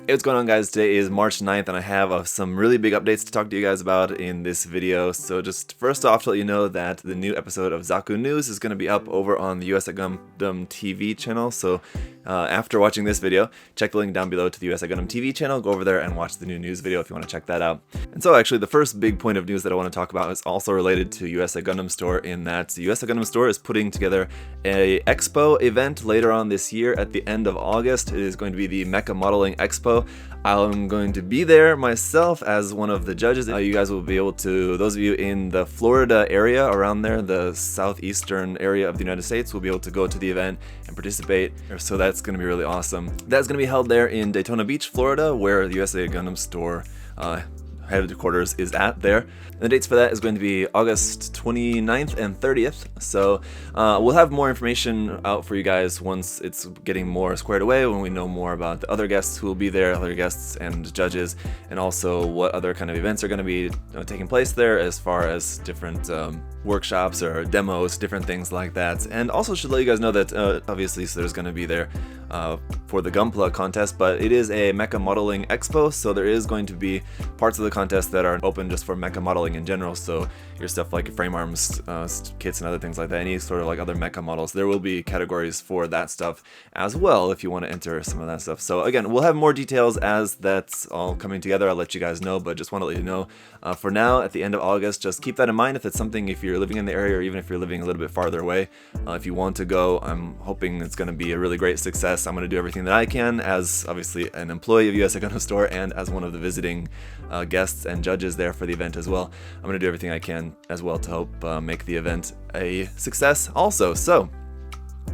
Hey, what's going on, guys? Today is March 9th and I have some really big updates to talk to you guys about in this video. So just first off, to let you know that the new episode of Zaku News is going to be up over on the USA Gundam TV channel. So after watching this video, check the link down below to the USA Gundam TV channel. Go over there and watch the new news video if you want to check that out. And so actually the first big point of news that I want to talk about is also related to USA Gundam Store, in that the USA Gundam Store is putting together a expo event later on this year at the end of August. It is going to be the Mecha Modeling Expo. I'm going to be there myself as one of the judges. You guys will be able to, those of you in the Florida area around there, the southeastern area of the United States, will be able to go to the event and participate. So that's going to be really awesome. That's going to be held there in Daytona Beach, Florida, where the USA Gundam Store headquarters is at there. And the dates for that is going to be August 29th and 30th. So we'll have more information out for you guys once it's getting more squared away, when we know more about the other guests who will be there, other guests and judges, and also what other kind of events are going to be taking place there, as far as different workshops or demos, different things like that. And also should let you guys know that obviously so there's going to be there for the Gunpla contest, but it is a Mecha Modeling Expo, so there is going to be parts of the contest that are open just for mecha modeling in general. So your stuff like your frame arms kits and other things like that, any sort of like other mecha models, there will be categories for that stuff as well if you want to enter some of that stuff. So again, we'll have more details as that's all coming together. I'll let you guys know, but just want to let you know for now, at the end of August, just keep that in mind if it's something, if you're living in the area or even if you're living a little bit farther away. If you want to go, I'm hoping it's going to be a really great success. I'm going to do everything that I can as obviously an employee of USA Gundam Store and as one of the visiting guests and judges there for the event as well. I'm going to do everything I can as well to help make the event a success also. So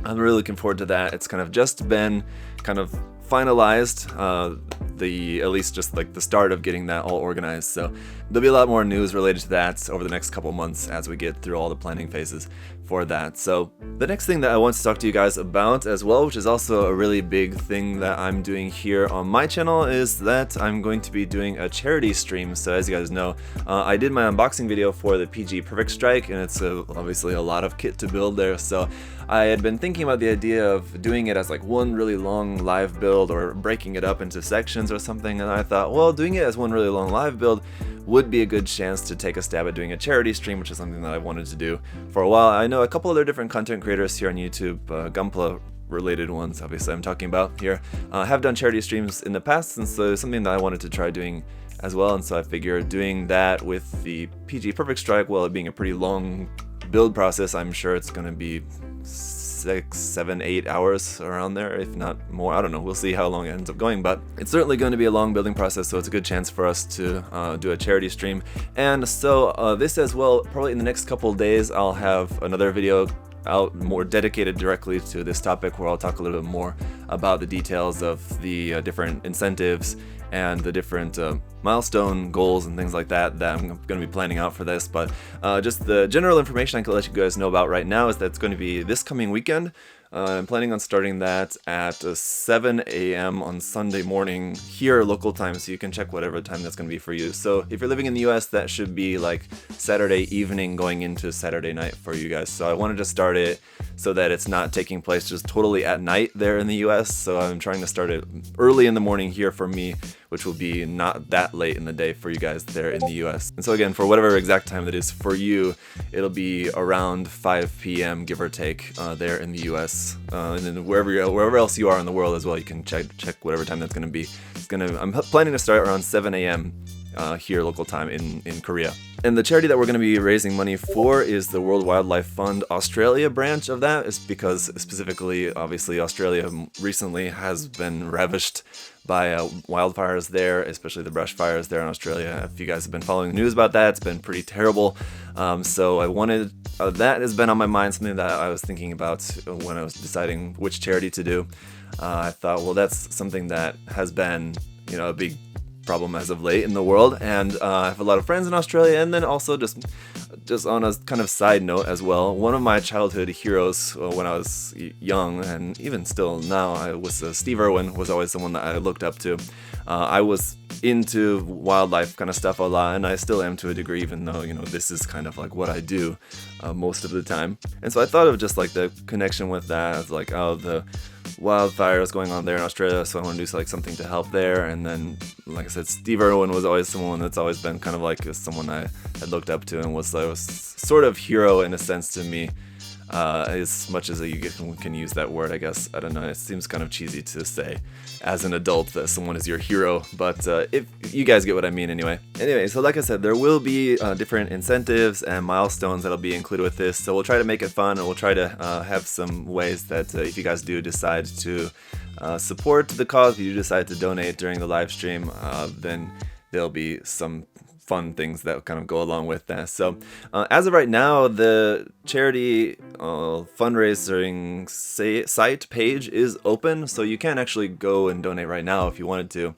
I'm really looking forward to that. It's kind of just been kind of finalized, at least just like the start of getting that all organized. So there'll be a lot more news related to that over the next couple months as we get through all the planning phases for that. So the next thing that I want to talk to you guys about as well, which is also a really big thing that I'm doing here on my channel, is that I'm going to be doing a charity stream. So as you guys know, I did my unboxing video for the PG Perfect Strike, and it's obviously a lot of kit to build there. So I had been thinking about the idea of doing it as like one really long live build or breaking it up into sections or something, and I thought, well, doing it as one really long live build would be a good chance to take a stab at doing a charity stream, which is something that I wanted to do for a while. I know a couple other different content creators here on YouTube, Gunpla related ones obviously I'm talking about here, have done charity streams in the past, and so it's something that I wanted to try doing as well. And so I figured doing that with the PG Perfect Strike, well, it being a pretty long build process, I'm sure it's going to be 6, 7, 8 hours around there, if not more. I don't know, we'll see how long it ends up going, but it's certainly going to be a long building process, so it's a good chance for us to do a charity stream. And so this as well, probably in the next couple of days I'll have another video out more dedicated directly to this topic, where I'll talk a little bit more about the details of the different incentives and the different milestone goals and things like that that I'm going to be planning out for this. But just the general information I can let you guys know about right now is that it's going to be this coming weekend. I'm planning on starting that at 7 a.m. on Sunday morning here local time, so you can check whatever time that's going to be for you. So if you're living in the US, that should be like Saturday evening going into Saturday night for you guys. So I wanted to start it so that it's not taking place just totally at night there in the US. So I'm trying to start it early in the morning here for me, which will be not that late in the day for you guys there in the US. And so again, for whatever exact time that is for you, it'll be around 5 p.m. give or take there in the US. And then wherever else you are in the world as well, you can check whatever time that's going to be. I'm planning to start around 7 a.m. Here local time in Korea. And the charity that we're going to be raising money for is the World Wildlife Fund Australia branch of that. Is because specifically, obviously, Australia recently has been ravished by wildfires there, especially the brush fires there in Australia. If you guys have been following the news about that, it's been pretty terrible. So I wanted, that has been on my mind, something that I was thinking about when I was deciding which charity to do. I thought, well, that's something that has been, a big problem as of late in the world, and I have a lot of friends in Australia. And then also just on a kind of side note as well, one of my childhood heroes when I was young, and even still now, I was Steve Irwin was always someone that I looked up to. I was into wildlife kind of stuff a lot, and I still am to a degree, even though, this is kind of like what I do most of the time. And so I thought of just like the connection with that, as like, oh, the wildfires going on there in Australia, so I want to do like something to help there. And then, like I said, Steve Irwin was always someone that's always been kind of like someone I had looked up to and was sort of hero in a sense to me. As much as you can use that word, I guess. I don't know, it seems kind of cheesy to say as an adult that someone is your hero, but if you guys get what I mean anyway. Anyway, so like I said, there will be different incentives and milestones that'll be included with this, so we'll try to make it fun, and we'll try to have some ways that if you guys do decide to support the cause, if you decide to donate during the live stream, then there'll be some fun things that kind of go along with that. So as of right now, the charity fundraising site page is open, so you can actually go and donate right now if you wanted to,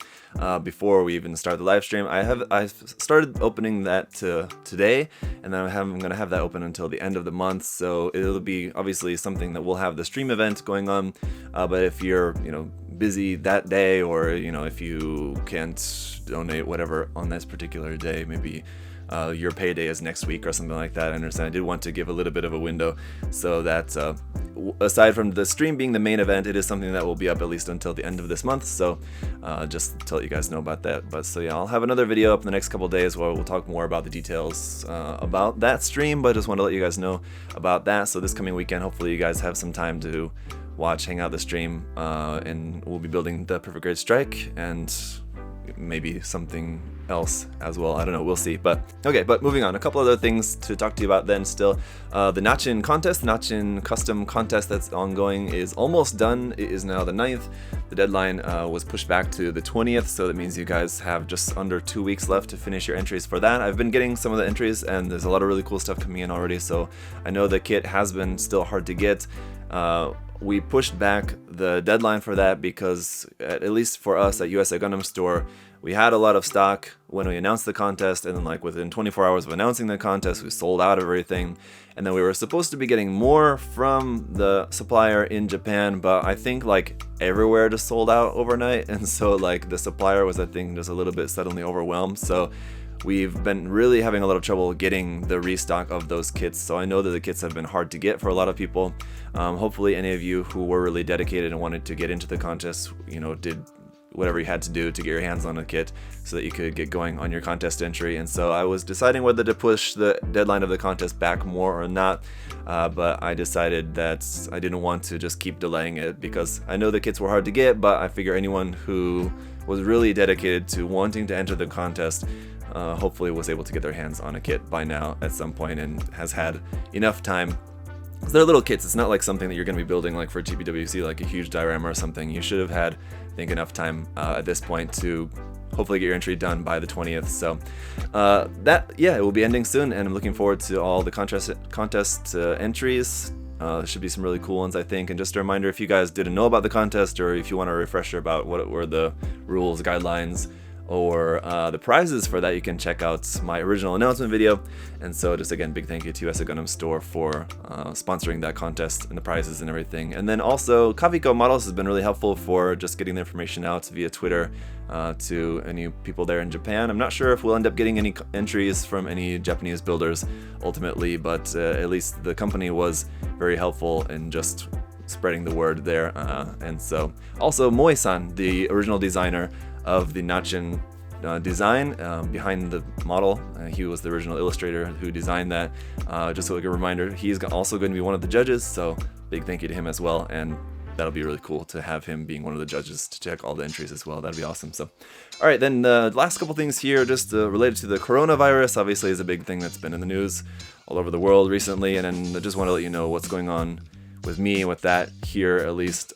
before we even start the live stream. I've started opening that today, and then I'm going to have that open until the end of the month, so it'll be obviously something that we'll have the stream event going on, but if you're busy that day, or if you can't donate whatever on this particular day, maybe your payday is next week or something like that. I understand. I did want to give a little bit of a window so that aside from the stream being the main event, it is something that will be up at least until the end of this month, so just to let you guys know about that. But so yeah, I'll have another video up in the next couple days where we'll talk more about the details about that stream, but I just want to let you guys know about that. So this coming weekend, hopefully you guys have some time to hang out the stream, and we'll be building the Perfect Grade Strike and maybe something else as well. I don't know, we'll see. But okay, but moving on, a couple other things to talk to you about then still. The Natchin Contest, Natchin Custom Contest that's ongoing is almost done. It is now the 9th. The deadline was pushed back to the 20th, so that means you guys have just under 2 weeks left to finish your entries for that. I've been getting some of the entries, and there's a lot of really cool stuff coming in already, so I know the kit has been still hard to get. We pushed back the deadline for that because, at least for us at USA Gundam Store, we had a lot of stock when we announced the contest, and then like within 24 hours of announcing the contest, we sold out of everything. And then we were supposed to be getting more from the supplier in Japan, but I think like everywhere just sold out overnight, and so like the supplier was, I think, just a little bit suddenly overwhelmed. So we've been really having a lot of trouble getting the restock of those kits, so I know that the kits have been hard to get for a lot of people. Hopefully any of you who were really dedicated and wanted to get into the contest, did whatever you had to do to get your hands on a kit so that you could get going on your contest entry. And so I was deciding whether to push the deadline of the contest back more or not, but I decided that I didn't want to just keep delaying it, because I know the kits were hard to get, but I figure anyone who was really dedicated to wanting to enter the contest hopefully was able to get their hands on a kit by now at some point and has had enough time. So they're little kits, it's not like something that you're going to be building like for GBWC, like a huge diorama or something. You should have had, I think, enough time at this point to hopefully get your entry done by the 20th. So it will be ending soon, and I'm looking forward to all the contest entries. There should be some really cool ones, I think. And just a reminder, if you guys didn't know about the contest, or if you want a refresher about what were the rules, guidelines, or the prizes for that, you can check out my original announcement video. And so just again, big thank you to USA Gundam Store for sponsoring that contest and the prizes and everything. And then also Kaviko Models has been really helpful for just getting the information out via Twitter to any people there in Japan. I'm not sure if we'll end up getting any entries from any Japanese builders ultimately, but at least the company was very helpful in just spreading the word there. And so also Moi-san, the original designer of the Natchin design behind the model. He was the original illustrator who designed that. Just like a reminder, he's also going to be one of the judges, so big thank you to him as well, and that'll be really cool to have him being one of the judges to check all the entries as well. That'd be awesome. So, all right, then the last couple things here, just related to the coronavirus, obviously is a big thing that's been in the news all over the world recently, and then I just want to let you know what's going on with me with that here, at least.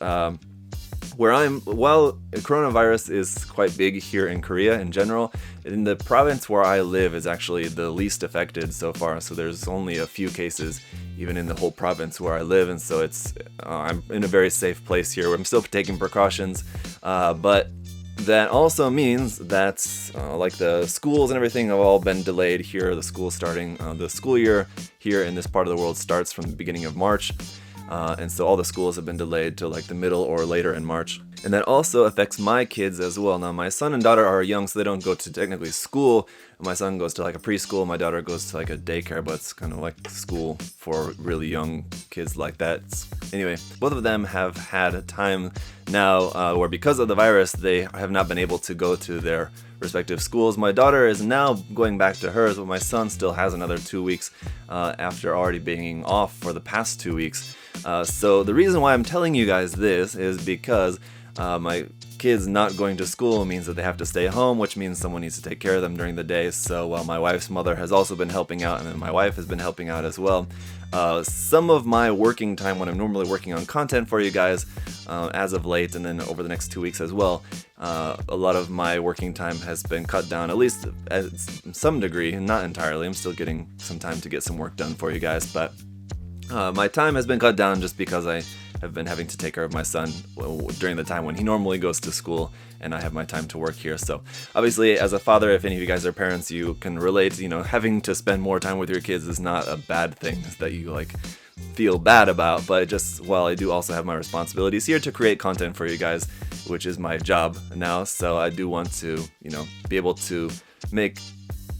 While coronavirus is quite big here in Korea in general, in the province where I live is actually the least affected so far. So there's only a few cases even in the whole province where I live, and so it's I'm in a very safe place here where I'm still taking precautions, but that also means that like the schools and everything have all been delayed here. The school year here in this part of the world starts from the beginning of March. And so all the schools have been delayed to like the middle or later in March. And that also affects my kids as well. Now, my son and daughter are young, so they don't go to technically school. My son goes to like a preschool, my daughter goes to like a daycare, but it's kind of like school for really young kids like that. Anyway, both of them have had a time now where because of the virus, they have not been able to go to their respective schools. My daughter is now going back to hers, but my son still has another 2 weeks after already being off for the past 2 weeks. So the reason why I'm telling you guys this is because my kids not going to school means that they have to stay home, which means someone needs to take care of them during the day. So while my wife's mother has also been helping out, and then my wife has been helping out as well, some of my working time when I'm normally working on content for you guys as of late, and then over the next 2 weeks as well, a lot of my working time has been cut down, at least at some degree, not entirely. I'm still getting some time to get some work done for you guys, but my time has been cut down just because I have been having to take care of my son during the time when he normally goes to school, and I have my time to work here. So obviously, as a father, if any of you guys are parents, you can relate. You know, having to spend more time with your kids is not a bad thing that you like feel bad about, but just while I do also have my responsibilities here to create content for you guys, which is my job now, so I do want to, you know, be able to make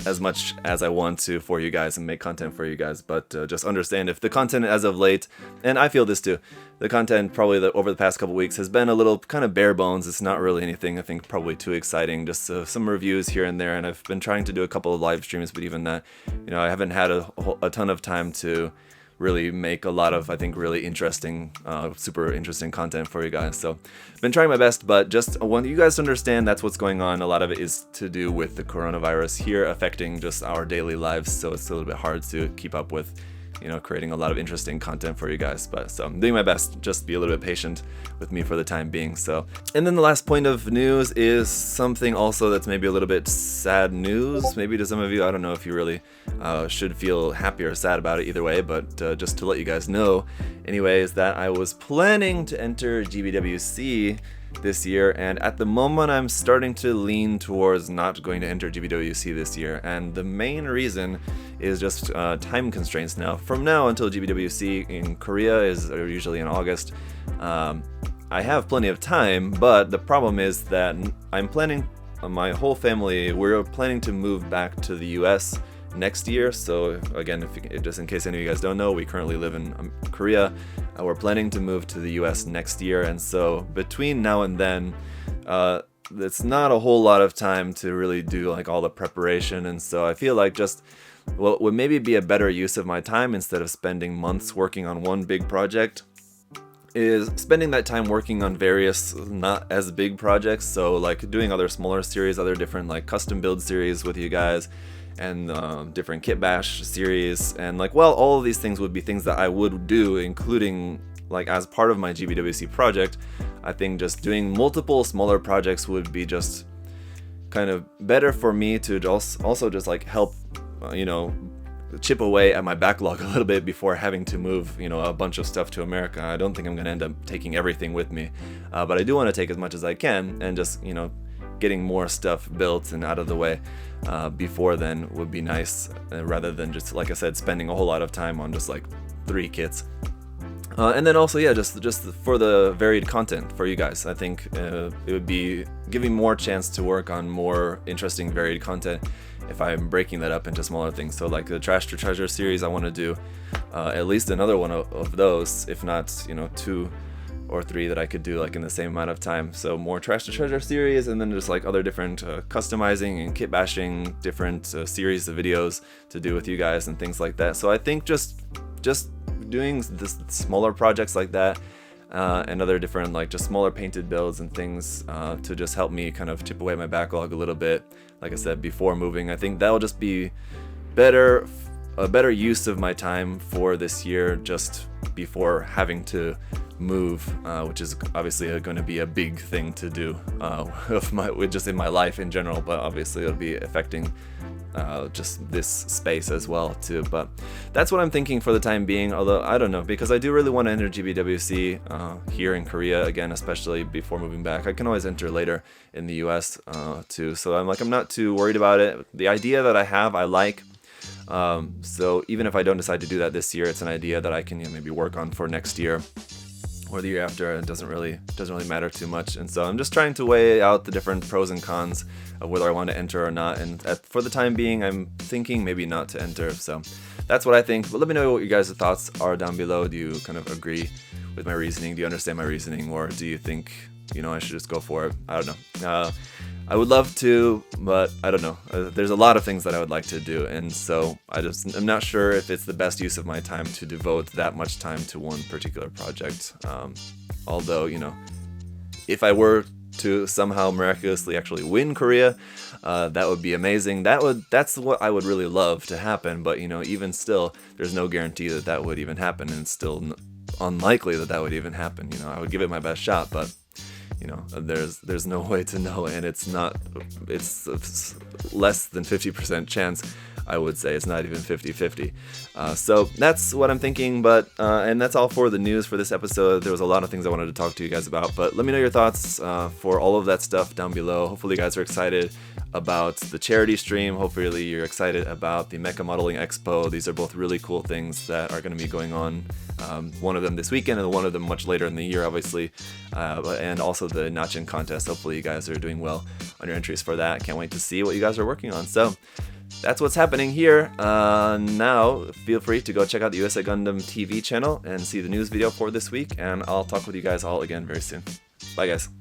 as much as I want to for you guys and make content for you guys, but just understand if the content as of late, and I feel this too, the content probably over the past couple weeks has been a little kind of bare bones. It's not really anything I think probably too exciting, just some reviews here and there, and I've been trying to do a couple of live streams, but even that, you know, I haven't had a ton of time to really make a lot of, I think, really interesting, super interesting content for you guys. So I've been trying my best, but just want you guys to understand that's what's going on. A lot of it is to do with the coronavirus here affecting just our daily lives, so it's a little bit hard to keep up with, you know, creating a lot of interesting content for you guys. But so I'm doing my best, just be a little bit patient with me for the time being. So, and then the last point of news is something also that's maybe a little bit sad news, maybe to some of you. I don't know if you really should feel happy or sad about it either way, but just to let you guys know anyway, is that I was planning to enter GBWC this year, and at the moment I'm starting to lean towards not going to enter GBWC this year, and the main reason is just time constraints now. From now until GBWC in Korea is usually in August, I have plenty of time, but the problem is that I'm planning, my whole family, we're planning to move back to the US next year. So again, just in case any of you guys don't know, we currently live in Korea. We're planning to move to the US next year, and so between now and then, it's not a whole lot of time to really do like all the preparation, and so I feel like just what would maybe be a better use of my time, instead of spending months working on one big project, is spending that time working on various not as big projects. So like doing other smaller series, other different like custom build series with you guys, and different kit bash series, and like, well, all of these things would be things that I would do, including like as part of my GBWC project. I think just doing multiple smaller projects would be just kind of better for me to also just like help, you know, chip away at my backlog a little bit before having to move, you know, a bunch of stuff to America. I don't think I'm going to end up taking everything with me, but I do want to take as much as I can, and just, you know, getting more stuff built and out of the way before then would be nice, rather than just, like I said, spending a whole lot of time on just like 3 kits. And then also, yeah, just for the varied content for you guys, I think it would be giving more chance to work on more interesting varied content if I'm breaking that up into smaller things. So like the Trash to Treasure series, I want to do at least another one of those, if not, you know, 2 or 3 that I could do like in the same amount of time. So more Trash to Treasure series, and then just like other different customizing and kit bashing, different series of videos to do with you guys and things like that. So I think just doing this smaller projects like that, and other different like just smaller painted builds and things to just help me kind of chip away my backlog a little bit, like I said, before moving. I think that'll just be a better use of my time for this year, just before having to move, which is obviously going to be a big thing to do just in my life in general, but obviously it'll be affecting just this space as well too. But that's what I'm thinking for the time being, although I don't know, because I do really want to enter GBWC here in Korea again, especially before moving back. I can always enter later in the US too, so I'm not too worried about it. The idea that I have, I like. So even if I don't decide to do that this year, it's an idea that I can, you know, maybe work on for next year. or the year after, it doesn't really matter too much. And so I'm just trying to weigh out the different pros and cons of whether I want to enter or not. And for the time being, I'm thinking maybe not to enter. So that's what I think. But let me know what you guys' thoughts are down below. Do you kind of agree with my reasoning? Do you understand my reasoning, or do you think, you know, I should just go for it? I don't know. I would love to, but I don't know. There's a lot of things that I would like to do, and so I'm not sure if it's the best use of my time to devote that much time to one particular project. Although, you know, if I were to somehow miraculously actually win Korea, that would be amazing. That's what I would really love to happen. But, you know, even still, there's no guarantee that that would even happen, and it's still unlikely that that would even happen. You know, I would give it my best shot, but you know, there's no way to know, and it's less than 50% chance, I would say. It's not even 50-50. So that's what I'm thinking, but and that's all for the news for this episode. There was a lot of things I wanted to talk to you guys about, but let me know your thoughts for all of that stuff down below. Hopefully you guys are excited about the charity stream. Hopefully you're excited about the Mecha Modeling Expo. These are both really cool things that are going to be going on. One of them this weekend and one of them much later in the year, obviously, and also the Natchin Contest. Hopefully you guys are doing well on your entries for that. Can't wait to see what you guys are working on. So that's what's happening here. Now feel free to go check out the USA Gundam TV channel and see the news video for this week, and I'll talk with you guys all again very soon. Bye guys.